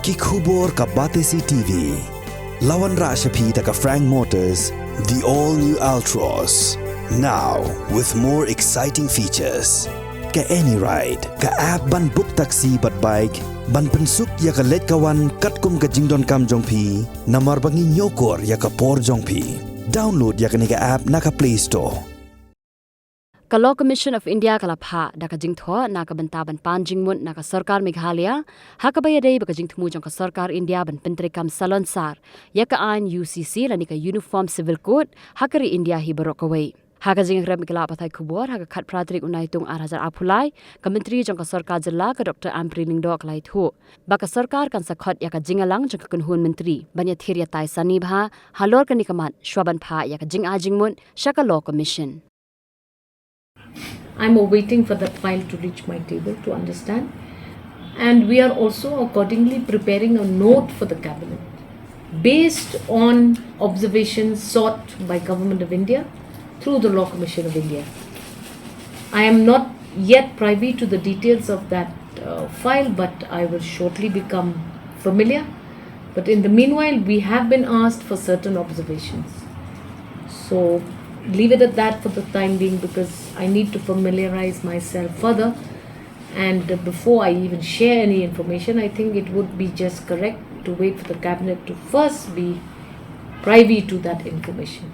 Kikubor ka Batesi TV. Lawan Rashapi taka Frank Motors, the all-new Altros. Now, with more exciting features. Ka any ride, ka app ban book taxi bat bike, ban pensuk ya ka let kawan katkum ka jingdon kam jongpi, namar bangi nyokor ya ka por jongpi. Download ya ka nika app naka Play Store. Ka Law Commission of India kala pha da ka jingtho na ka banta ban pan Jingmut na ka Sorkar Meghalaya ha ka bayadei ba ka jingthmu jong ka Sorkar India ban pentre kam salon sar ya ka ain UCC la ni ka Uniform Civil Code ha ka ri India hi barok away ha ka jing ram kala pathai khubor ha ka khat pratrik unai tung 8000 apulai ka menteri jong ka Sorkar jilla ka Dr Ampri Lingdok lai thu ba ka Sorkar kan sakhot ya ka jingalang jong ka kunhun menteri banya thiria tai sani bha Halor ka ni ka mat shwaban pha ya ka jing a jingmut shaka Law Commission. I'm awaiting for that file to reach my table to understand, and we are also accordingly preparing a note for the cabinet based on observations sought by Government of India through the Law Commission of India. I am not yet privy to the details of that file, but I will shortly become familiar. But in the meanwhile, we have been asked for certain observations. So leave it at that for the time being, because I need to familiarize myself further, and before I even share any information, I think it would be just correct to wait for the cabinet to first be privy to that information.